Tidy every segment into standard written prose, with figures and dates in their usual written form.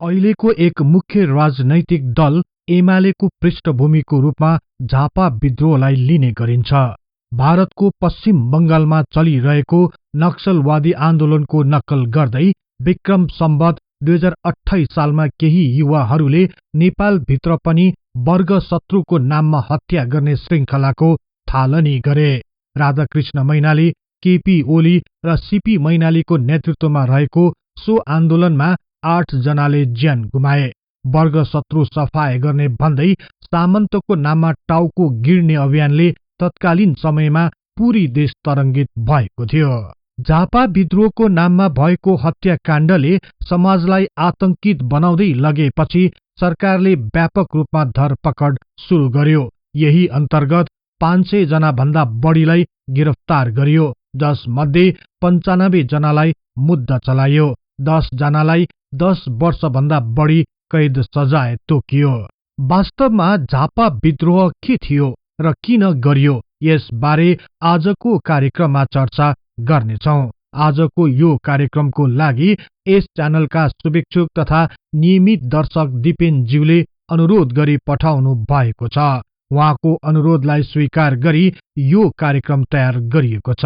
अहिलेको एक मुख्य राजनैतिक दल एमालेको पृष्ठभूमिको रूपमा झापा विद्रोहलाई लिने गरिन्छ। भारतको पश्चिम बंगालमा चलिरहेको नक्सलवादी आन्दोलनको नक्कल गर्दै विक्रम सम्वत 2028 सालमा केही युवाहरूले नेपालभित्र पनि वर्ग शत्रुको नाममा हत्या गर्ने श्रृंखलाको थालनी गरे। राधाकृष्ण मैनाली, केपी ओली र सीपी मैनालीको नेतृत्वमा रहेको सो आन्दोलनमा 8 जनाले ज्यान गुमाए। वर्ग शत्रु सफाए गर्ने भन्दै सामन्तको नाममा टाउको गिर्ने अभियानले तत्कालीन समयमा पूरी देश तरंगित भएको थियो। झापा विद्रोहको नाममा भएको हत्याकाण्डले समाजलाई आतंकित बनाउँदै लगेपछि सरकारले व्यापक रूपमा धरपकड सुरु गर्यो। यही अन्तर्गत 500 जना भन्दा बढीलाई गिरफ्तार गरियो, जसमध्ये 95 जनालाई मुद्दा चलाइयो, 10 जनालाई 10 वर्ष भन्दा बढी कैद सजाय तोकियो। वास्तवमा झापा विद्रोह के थियो र किन गरियो, यसबारे आजको कार्यक्रममा चर्चा गर्नेछौं। आजको यो कार्यक्रमको लागि यस च्यानलका शुभेच्छुक तथा नियमित दर्शक दिपेन ज्यूले अनुरोध गरी पठाउनु भएको छ। उहाँको अनुरोधलाई स्वीकार गरी यो कार्यक्रम तयार गरिएको छ।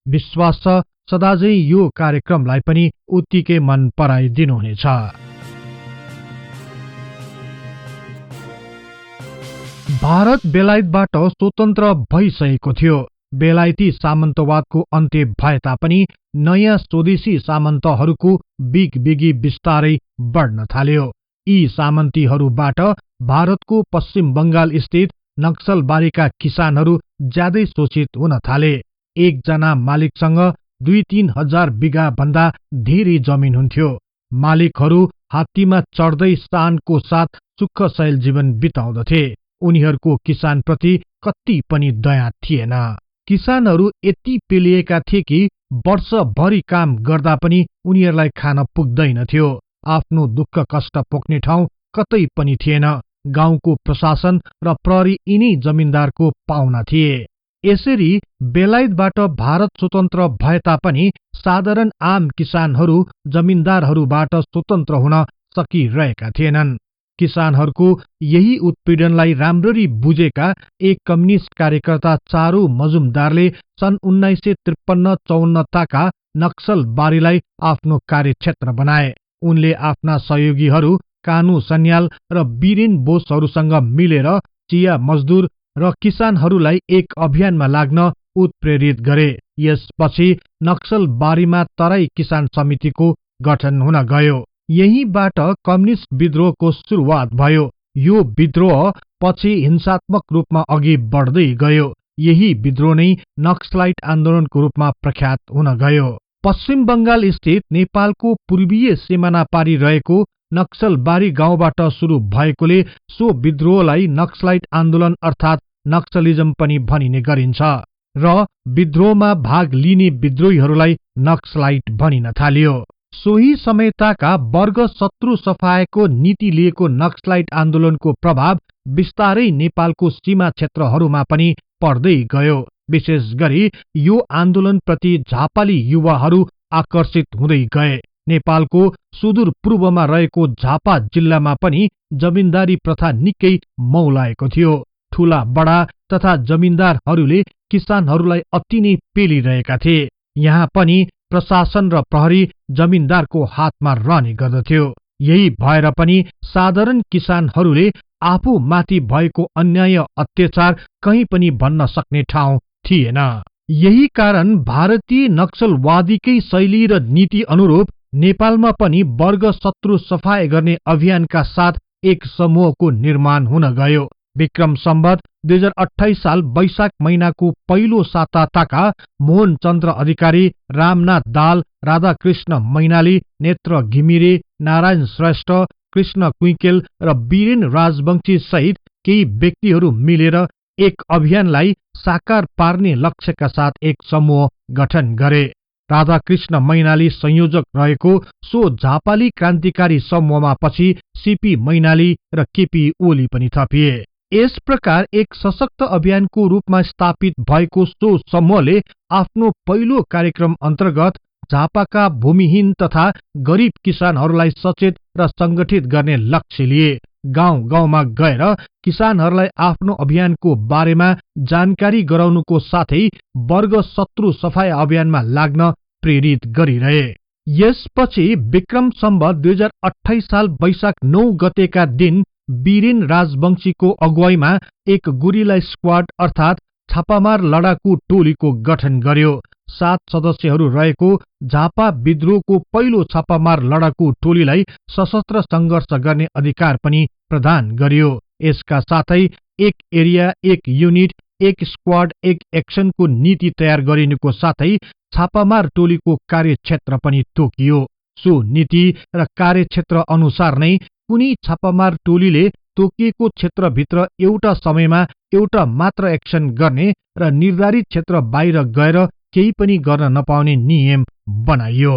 विश्वास छ सदाझै यो कार्यक्रमलाई पनि उत्तिकै मन पराइदिनुहुनेछ। भारत बेलायतबाट स्वतन्त्र भइसकेको थियो। बेलायती सामन्तवादको अन्त्य भए तापनि नयाँ स्वदेशी सामन्तहरूको बिगबिगी बिस्तारै बढ्न थाल्यो। यी सामन्तीहरूबाट भारतको पश्चिम बंगाल स्थित नक्सलबारीका किसानहरू ज्यादै शोषित हुन थाले। एकजना मालिकसँग 2-3 हजार बिघा भन्दा धेरै जमिन हुन्थ्यो। मालिकहरू हात्तीमा चढ्दै शानको साथ सुखशैल जीवन बिताउँदथे। उनीहरूको किसानप्रति कति पनि दया थिएन। किसानहरू यति पेलिएका थिए कि वर्षभरि काम गर्दा पनि उनीहरूलाई खान पुग्दैनथ्यो। आफ्नो दुःख कष्ट पोख्ने ठाउँ कतै पनि थिएन। गाउँको प्रशासन र प्रहरी यिनै जमिनदारको पाहुना थिए। यसरी बेलायतबाट भारत स्वतन्त्र भए तापनि साधारण आम किसानहरू जमिनदारहरूबाट स्वतन्त्र हुन सकिरहेका थिएनन्। किसानहरूको यही उत्पीडनलाई राम्ररी बुझेका एक कम्युनिस्ट कार्यकर्ता चारू मजुमदारले सन् 1953-54 ताका नक्सलबारीलाई आफ्नो कार्यक्षेत्र बनाए। उनले आफ्ना सहयोगीहरू कानू सन्याल र वीरेन बोसहरूसँग मिलेर चिया मजदुर र किसानहरूलाई एक अभियानमा लाग्न उत्प्रेरित गरे। यसपछि नक्सलबारीमा तराई किसान समितिको गठन हुन गयो। यहीबाट कम्युनिस्ट विद्रोहको सुरुवात भयो। यो विद्रोह पछि हिंसात्मक रूपमा अघि बढ्दै गयो। यही विद्रोह नै नक्सलाइट आन्दोलनको रूपमा प्रख्यात हुन गयो। पश्चिम बंगाल स्थित नेपालको पूर्वीय सिमाना पारी रहेको नक्सलबारी गाउँबाट सुरु भएकोले सो विद्रोहलाई नक्सलाइट आन्दोलन अर्थात नक्सलिजम पनि भनिने गरिन्छ र विद्रोहमा भाग लिने विद्रोहीहरूलाई नक्सलाइट भनिन थालियो। सोही समयताका वर्ग शत्रु सफाएको नीति लिएको नक्सलाइट आन्दोलनको प्रभाव विस्तारै नेपालको सीमा क्षेत्रहरूमा पनि पर्दै गयो। विशेष गरी यो आन्दोलनप्रति झापाली युवाहरू आकर्षित हुँदै गए। नेपालको सुदूर पूर्वमा रहेको झापा जिल्लामा पनि जमिनदारी प्रथा निकै मौलाएको थियो। ठूला बडा तथा जमिनदारहरूले किसानहरूलाई अति नै पेलिरहेका थिए। यहाँ पनि प्रशासन र प्रहरी जमिनदारको हातमा रहने गर्दथ्यो। यही भएर पनि साधारण किसानहरूले आफू माथि भएको अन्याय अत्याचार कहीँ पनि भन्न सक्ने ठाउँ थिएन। यही कारण भारतीय नक्सलवादीकै शैली र नीति अनुरूप नेपालमा पनि वर्ग शत्रु सफाई गर्ने अभियानका साथ एक समूहको निर्माण हुन गयो। विक्रम सम्वत 2028 साल वैशाख महिनाको पहिलो साताका मोहन चन्द्र अधिकारी, रामनाथ दाल, राधाकृष्ण मैनाली, नेत्र घिमिरे, नारायण श्रेष्ठ, कृष्ण कुइकेल र वीरेन राजवंशी सहित केही व्यक्तिहरू मिलेर एक अभियानलाई साकार पार्ने लक्ष्यका साथ एक समूह गठन गरे। राधाकृष्ण मैनाली संयोजक रहेको सो झापाली क्रान्तिकारी समूहमा पछि सीपी मैनाली र केपी ओली पनि थपिए। यस प्रकार एक सशक्त अभियानको रूपमा स्थापित भएको सो समूहले आफ्नो पहिलो कार्यक्रम अन्तर्गत झापाका भूमिहीन तथा गरिब किसानहरूलाई सचेत र संगठित गर्ने लक्ष्य लिए। गाउँ गाउँमा गएर किसानहरूलाई आफ्नो अभियानको बारेमा जानकारी गराउनुको साथै वर्ग शत्रु सफाई अभियानमा लाग्न प्रेरित गरिरहे। यसपछि विक्रम सम्वत 2028 साल वैशाख 9 गतेका दिन वीरेन राजवंशीको अगुवाईमा एक गुरिल्ला स्क्वाड अर्थात छापामार लडाकु टोलीको गठन गर्यो। 7 सदस्यहरू रहेको झापा विद्रोहको पहिलो छापामार लडाकु टोलीलाई सशस्त्र संघर्ष गर्ने अधिकार पनि प्रदान गरियो। यसका साथै एक एरिया, एक युनिट, एक स्क्वाड, एक एक्सनको नीति तयार गरिनुको साथै छापामार टोलीको कार्यक्षेत्र पनि तोकियो। सो नीति र कार्यक्षेत्र अनुसार नै कुनै छापामार टोलीले तोकिएको क्षेत्रभित्र एउटा समयमा एउटा मात्र एक्सन गर्ने र निर्धारित क्षेत्र बाहिर गएर केही पनि गर्न नपाउने नियम बनाइयो।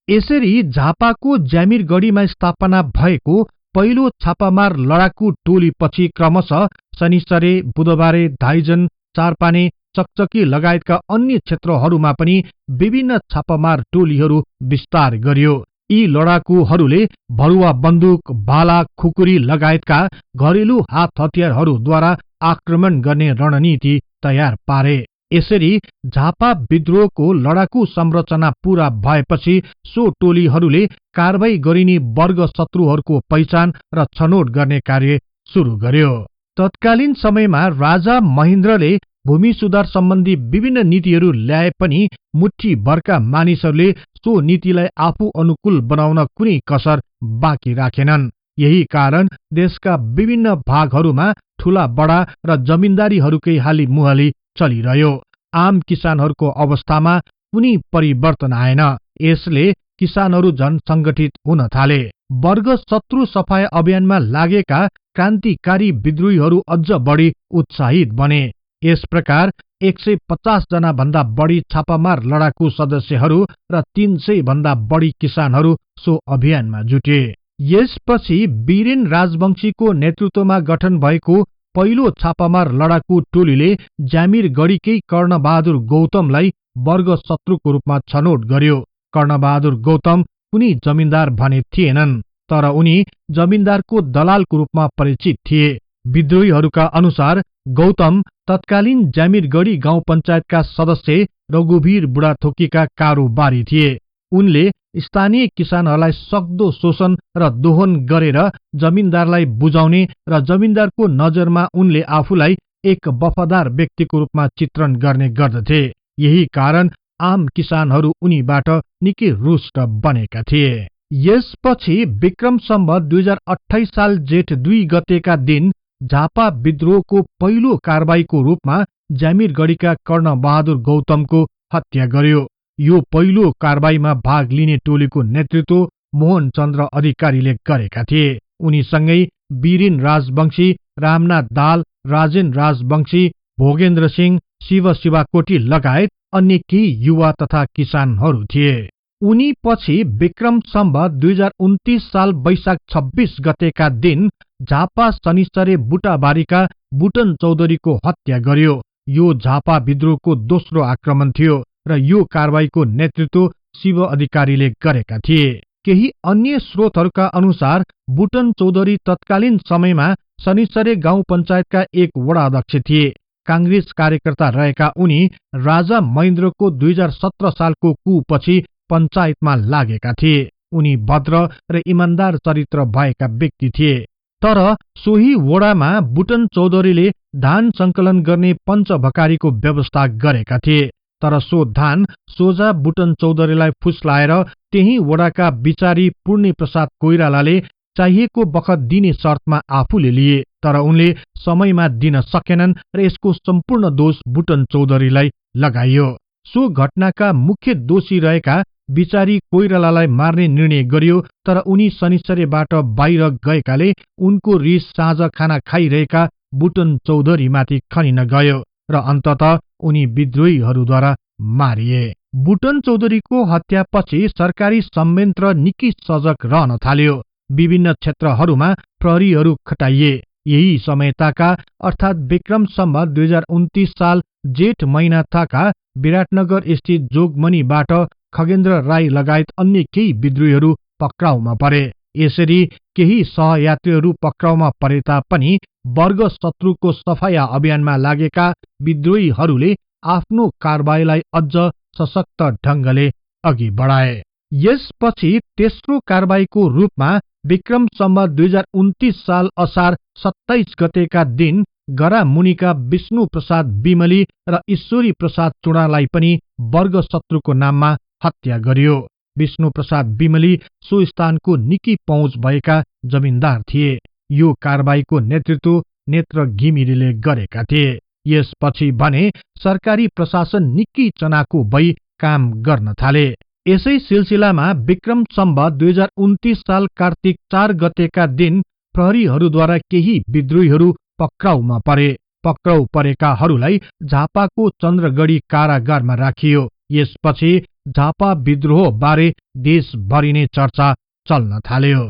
यसरी झापाको ज्यामिरगढीमा स्थापना भएको पहिलो छापामार लडाकु टोलीपछि क्रमशः शनिश्चरे, बुधबारे, धाइजन, चारपाने, चकचकी लगायतका अन्य क्षेत्रहरूमा पनि विभिन्न छापामार टोलीहरू विस्तार गर्यो। यी लडाकुहरूले भरुवा बन्दुक, भाला, खुकुरी लगायतका घरेलु हात हतियारहरूद्वारा आक्रमण गर्ने रणनीति तयार पारे। यसरी झापा विद्रोहको लडाकु संरचना पूरा भएपछि सो टोलीहरूले कारबाही गरिने वर्ग शत्रुहरूको पहिचान र छनौट गर्ने कार्य सुरु गर्यो। तत्कालीन समयमा राजा महेन्द्रले भूमि सुधार सम्बन्धी विभिन्न नीतिहरू ल्याए पनि मुट्ठी भरका मानिसहरूले सो नीतिलाई आफू अनुकूल बनाउन कुनै कसर बाँकी राखेनन्। यही कारण देशका विभिन्न भागहरूमा ठूला बडा र जमिनदारीहरूकै हाली मुहाली चलिरह्यो। आम किसानहरूको अवस्थामा कुनै परिवर्तन आएन। यसले किसानहरू झन संगठित हुन थाले। वर्ग शत्रु सफाई अभियानमा लागेका क्रान्तिकारी विद्रोहीहरू अझ बढी उत्साहित बने। यस प्रकार 150 जना भन्दा बढी छापामार लडाकु सदस्यहरू र 300 भन्दा बढी किसानहरू सो अभियानमा जुटे। यसपछि वीरेन राजवंशीको नेतृत्वमा गठन भएको पहिलो छापामार लडाकु टोलीले ज्यामिरगढीकै कर्णबहादुर गौतमलाई वर्ग शत्रुको रूपमा छनौट गर्यो। कर्णबहादुर गौतम कुनै जमिनदार भने थिएनन्, तर उनी जमिनदारको दलालको रूपमा परिचित थिए। विद्रोहीहरूका अनुसार गौतम तत्कालीन ज्यामिरगढी गाउँ पञ्चायतका सदस्य रघुवीर बुढाथोकीका कारोबारी थिए। उनले स्थानीय किसानहरूलाई सक्दो शोषण र दोहन गरेर जमिनदारलाई बुझाउने र जमिनदारको नजरमा उनले आफूलाई एक वफादार व्यक्तिको रूपमा चित्रण गर्ने गर्दथे। यही कारण आम किसानहरू उनीबाट निकै रुष्ट बनेका थिए। यसपछि विक्रम सम्वत 2028 साल जेठ 2 गतेका दिन झापा विद्रोहको पहिलो कारबाहीको रूपमा ज्यामिरगढीका कर्णबहादुर गौतमको हत्या गर्यो। यो पहिलो कारबाहीमा भाग लिने टोलीको नेतृत्व मोहन चन्द्र अधिकारीले गरेका थिए। उनीसँगै वीरेन राजवंशी, रामनाथ दाल, राजेन राजवंशी, भोगेन्द्र सिंह, शिव शिवाकोटी लगायत अन्य केही युवा तथा किसानहरू थिए। उनी पछि विक्रम सम्वत 2029 साल वैशाख 26 गतेका दिन झापा शनिश्चरे बुटाबारीका बुटन चौधरीको हत्या गर्यो। यो झापा विद्रोहको दोस्रो आक्रमण थियो र यो कारबाहीको नेतृत्व शिव अधिकारीले गरेका थिए। केही अन्य स्रोतहरूका अनुसार बुटन चौधरी तत्कालीन समयमा शनिश्चरे गाउँ पञ्चायतका एक वडा अध्यक्ष थिए। कांग्रेस कार्यकर्ता रहेका उनी राजा महेन्द्रको 2017 सालको कुपछि पञ्चायतमा लागेका थिए। उनी भद्र र इमान्दार चरित्र भएका व्यक्ति थिए। तर सोही वडामा बुटन चौधरीले धान संकलन गर्ने पञ्चभकारीको व्यवस्था गरेका थिए। तर सो धान सोझा बुटन चौधरीलाई फुस्लाएर त्यही वडाका विचारी पूर्णी प्रसाद कोइरालाले चाहिएको बखत दिने शर्तमा आफूले लिए। तर उनले समयमा दिन सकेनन् र यसको सम्पूर्ण दोष बुटन चौधरीलाई लगाइयो। सो घटनाका मुख्य दोषी रहेका विचारी कोइरालालाई मार्ने निर्णय गरियो। तर उनी शनिश्चरेबाट बाहिर गएकाले उनको रिस साँझ खाना खाइरहेका बुटन चौधरीमाथि खनिन गयो र अन्ततः उनी विद्रोहीहरूद्वारा मारिए। बुटन चौधरीको हत्यापछि सरकारी संयन्त्र निकै सजग रहन थाल्यो। विभिन्न क्षेत्रहरूमा प्रहरीहरू खटाइए। यही समयताका अर्थात् विक्रम सम्वत 2029 साल जेठ महिना ताका विराटनगर स्थित जोगमनीबाट खगेन्द्र राई लगायत अन्य केही विद्रोहीहरू पक्राउमा परे। यसरी केही सहयात्रीहरू पक्राउमा परे तापनि वर्ग शत्रुको सफाया अभियानमा लागेका विद्रोहीहरूले आफ्नो कारबाहीलाई अझ सशक्त ढंगले अघि बढाए। यसपछि तेस्रो कारबाहीको रूपमा विक्रम सम्वत 2029 साल असार 27 गतेका दिन गरा मुनिका विष्णु प्रसाद बिमली र ईश्वरी प्रसाद चुडालाई पनि वर्ग शत्रुको नाममा हत्या गरियो। विष्णु प्रसाद बिमली सो स्थानको निकै पहुँच भएका जमिनदार थिए। यो कारबाहीको नेतृत्व नेत्र घिमिरेले गरेका थिए। यसपछि भने सरकारी प्रशासन निकै चनाखो भई काम गर्न थाले। यसै सिलसिलामा विक्रम सम्वत 2029 साल कार्तिक 4 गतेका दिन प्रहरीहरूद्वारा केही विद्रोहीहरू पक्राउमा परे। पक्राउ परेकाहरूलाई झापाको चन्द्रगढी कारागारमा राखियो। यसपछि झापा विद्रोह बारे देशभरि नै चर्चा चल्न थाल्यो।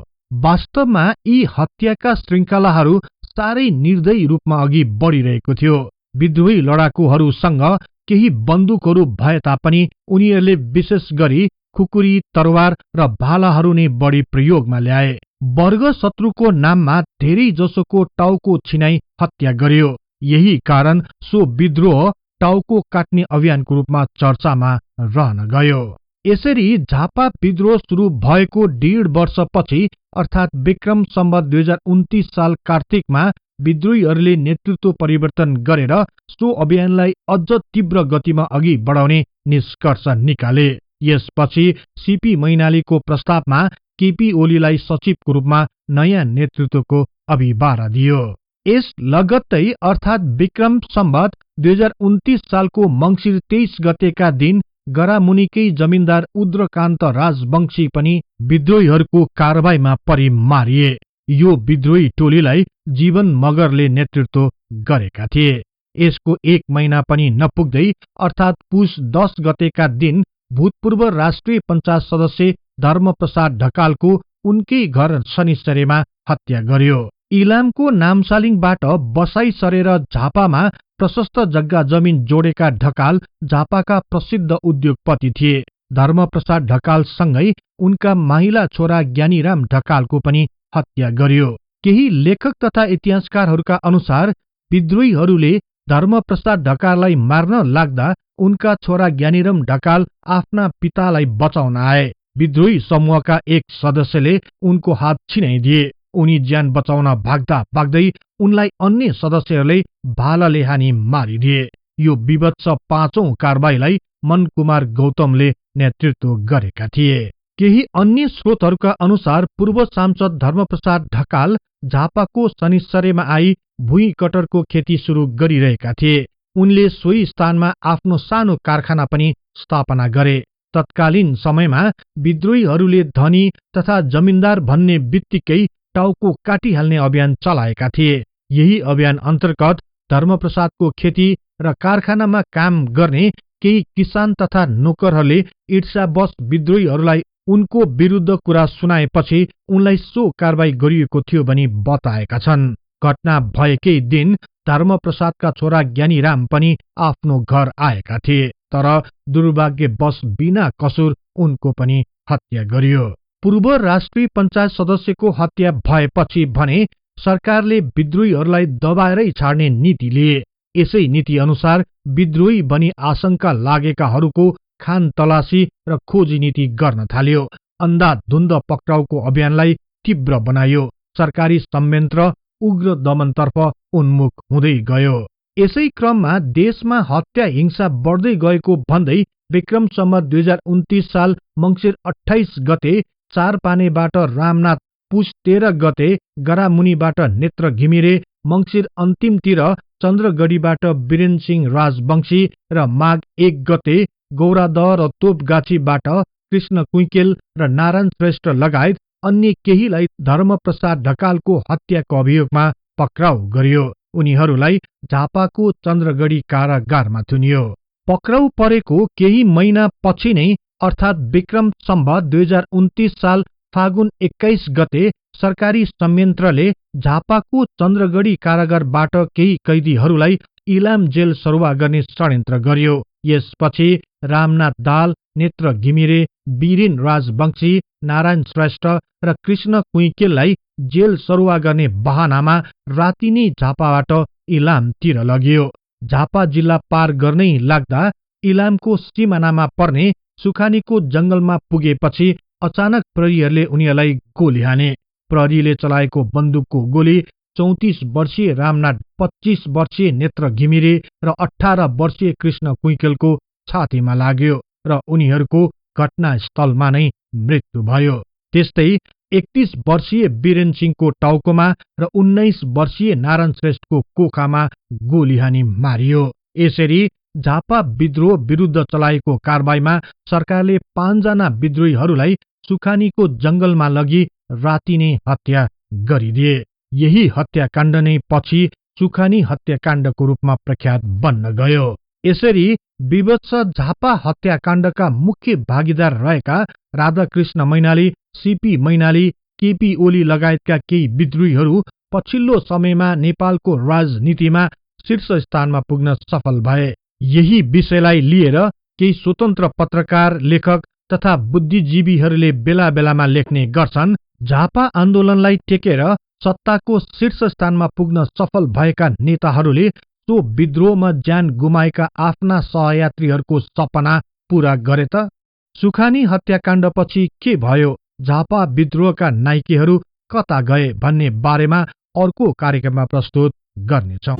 वास्तवमा यी हत्याका श्रृंखलाहरू साह्रै निर्दयी रूपमा अघि बढिरहेको थियो। विद्रोही लडाकुहरूसँग केही बन्दुकहरू भए तापनि उनीहरूले विशेष गरी खुकुरी, तरवार र भालाहरू नै बढी प्रयोगमा ल्याए। वर्ग शत्रुको नाममा धेरै जसोको टाउको छिनाई हत्या गरियो। यही कारण सो विद्रोह टाउको काट्ने अभियानको रूपमा चर्चामा रहन गयो। यसरी झापा विद्रोह सुरु भएको 1.5 वर्षपछि अर्थात विक्रम सम्वत 2029 साल कार्तिकमा विद्रोहीहरूले नेतृत्व परिवर्तन गरेर सो अभियानलाई अझ तीव्र गतिमा अघि बढाउने निष्कर्ष निकाले। यसपछि सीपी मैनालीको प्रस्तावमा केपी ओलीलाई सचिवको रूपमा नयाँ नेतृत्वको अभिभार दियो। यस लगत्तै अर्थात विक्रम सम्वत 2029 सालको मंसिर 23 गतेका दिन गरामुनिकै जमिनदार उद्रकान्त राजवंशी पनि विद्रोहीहरूको कारबाहीमा परि मारिए। यो विद्रोही टोलीलाई जीवन मगरले नेतृत्व गरेका थिए। यसको 1 महिना पनि नपुग्दै अर्थात पुष 10 गतेका दिन भूतपूर्व राष्ट्रिय पंचायत सदस्य धर्मप्रसाद ढकालको उनकै घर शनिश्चर्यमा हत्या गरियो। इलामको नामसालिङबाट बसाई सरेर झापामा प्रशस्त जग्गा जमिन जोडेका ढकाल झापाका प्रसिद्ध उद्योगपति थिए। धर्मप्रसाद ढकालसँगै उनका माहिला छोरा ज्ञानीराम ढकालको पनि हत्या गरियो। केही लेखक तथा इतिहासकारहरूका अनुसार विद्रोहीहरूले धर्मप्रसाद ढकाललाई मार्न लाग्दा उनका छोरा ज्ञानीराम ढकाल आफ्ना पितालाई बचाउन आए। विद्रोही समूहका एक सदस्यले उनको हात छिनाइदिए। उनी ज्यान बचाउन भाग्दा भाग्दै उनलाई अन्य सदस्यहरूले भालाले हानी मारिदिए। यो विभत्स 5औं कारबाहीलाई मनकुमार गौतमले नेतृत्व गरेका थिए। केही अन्य स्रोतहरूका अनुसार पूर्व सांसद धर्मप्रसाद ढकाल झापाको शनिश्चर्यमा आई भुइँ कटरको खेती सुरु गरिरहेका थिए। उनले सोही स्थानमा आफ्नो सानो कारखाना पनि स्थापना गरे। तत्कालीन समयमा विद्रोहीहरूले धनी तथा जमिनदार भन्ने बित्तिकै टाउको काटिहाल्ने अभियान चलाएका थिए। यही अभियान अन्तर्गत धर्मप्रसादको खेती र कारखानामा काम गर्ने केही किसान तथा नोकरहरूले ईर्ष्यावश विद्रोहीहरूलाई उनको विरुद्ध कुरा सुनाएपछि उनलाई सो कारबाही गरिएको थियो भनी बताएका छन्। घटना भएकै दिन धर्मप्रसादका छोरा ज्ञानीराम पनि आफ्नो घर आएका थिए, तर दुर्भाग्यवश बिना कसुर उनको पनि हत्या गरियो। पूर्व राष्ट्रिय पंचायत सदस्यको हत्या भएपछि भने सरकारले विद्रोहीहरूलाई दबाएरै छाड्ने नीति लिए। यसै नीति अनुसार विद्रोही बनी आशंका लागेकाहरूको खान तलासी र खोजी नीति गर्न थाल्यो। अन्धाधुन्द पक्राउको अभियानलाई तीव्र बनायो। सरकारी संयन्त्र उग्र दमनतर्फ उन्मुख हुँदै गयो। यसै क्रममा देशमा हत्या हिंसा बढ्दै गएको भन्दै विक्रम सम्वत 2029 साल मंसिर 28 गते चारपानेबाट रामनाथ, पुष 13 गते गरामुनिबाट नेत्र घिमिरे, मंसिर अन्तिमतिर चन्द्रगढीबाट वीरेन सिंह राजवंशी र माघ 1 गते गौरादह र तोपगाछीबाट कृष्ण कुइकेल र नारायण श्रेष्ठ लगायत अन्य केहीलाई धर्मप्रसाद ढकालको हत्याको अभियोगमा पक्राउ गरियो। उनीहरूलाई झापाको चन्द्रगढी कारागारमा थुनियो। पक्राउ परेको केही महिना पछि नै अर्थात विक्रम सम्वत 2029 साल फागुन 21 गते सरकारी संयन्त्रले झापाको चन्द्रगढी कारागारबाट केही कैदीहरूलाई इलाम जेल सरुवा गर्ने षड्यन्त्र गर्यो। यसपछि रामनाथ दाल, नेत्र घिमिरे, वीरेन राजवंशी, नारायण श्रेष्ठ र कृष्ण कुइकेललाई जेल सरुवा गर्ने बहानामा राति नै झापाबाट इलामतिर लगियो। झापा जिल्ला पार गर्नै लाग्दा इलामको सिमानामा पर्ने सुखानीको जंगलमा पुगेपछि अचानक प्रहरीहरूले उनीहरूलाई गोली हाने। प्रहरीले चलाएको बन्दुकको गोली 34 वर्षीय रामनाथ, 25 वर्षीय नेत्र घिमिरे र 18 वर्षीय कृष्ण कुइकेलको छातीमा लाग्यो र उनीहरूको घटनास्थलमा नै मृत्यु भयो। त्यस्तै 31 वर्षीय वीरेन सिंहको टाउकोमा र 19 वर्षीय नारायण श्रेष्ठको कोखामा गोली हानी मारियो। यसरी झापा विद्रोह विरुद्ध चलाएको कारबाहीमा सरकारले 5 जना विद्रोहीहरूलाई सुखानीको जंगलमा लगी राति नै हत्या गरिदिए। यही हत्याकाण्ड नै पछि सुखानी हत्याकाण्डको रूपमा प्रख्यात बन्न गयो। यसरी विवत्स झापा हत्याकाण्डका मुख्य भागीदार रहेका राधाकृष्ण मैनाली, सीपी मैनाली, केपी ओली लगायतका केही विद्रोहीहरू पछिल्लो समयमा नेपालको राजनीतिमा शीर्ष स्थानमा पुग्न सफल भए। यही विषयलाई लिएर केही स्वतन्त्र पत्रकार, लेखक तथा बुद्धिजीवीहरूले बेला बेलामा लेख्ने गर्छन्। झापा आन्दोलनलाई टेकेर सत्ताको शीर्ष स्थानमा पुग्न सफल भएका नेताहरूले सो विद्रोहमा ज्यान गुमाएका आफ्ना सहयात्रीहरूको सपना पूरा गरे त? सुखानी हत्याकाण्डपछि के भयो? झापा विद्रोहका नायकीहरू कता गए भन्ने बारेमा अर्को कार्यक्रममा प्रस्तुत गर्नेछौं।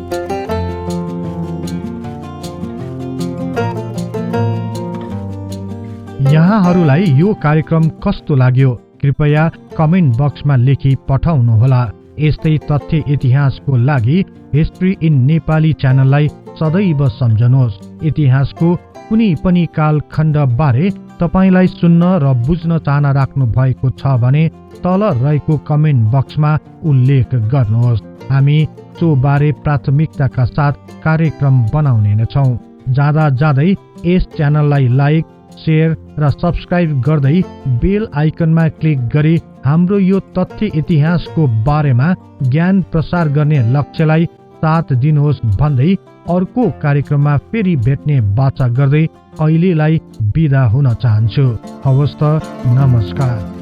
यहाँहरूलाई यो कार्यक्रम कस्तो लाग्यो? कृपया कमेन्ट बक्समा लेखी पठाउनुहोला। यस्तै तथ्य इतिहासको लागि हिस्ट्री इन नेपाली च्यानललाई सदैव सम्झनुहोस्। इतिहासको कुनै पनि कालखण्ड बारे तपाईलाई सुन्न र बुझ्न चाहना राख्नु भएको छ भने तल रहेको कमेन्ट बक्समा उल्लेख गर्नुहोस्। हामी सो बारे प्राथमिकताका साथ कार्यक्रम बनाउने नै छौं। जाँदा जाँदै यस च्यानललाई लाइक, शेयर र सब्स्क्राइब गर्दै बेल आइकनमा क्लिक गरी हाम्रो यो तथ्य इतिहासको बारेमा ज्ञान प्रसार गर्ने लक्ष्यलाई साथ दिनुहोस् भन्दै अर्को कार्यक्रममा फेरि भेट्ने बाचा गर्दै अहिलेलाई बिदा हुन चाहन्छु। हवस् त, नमस्कार।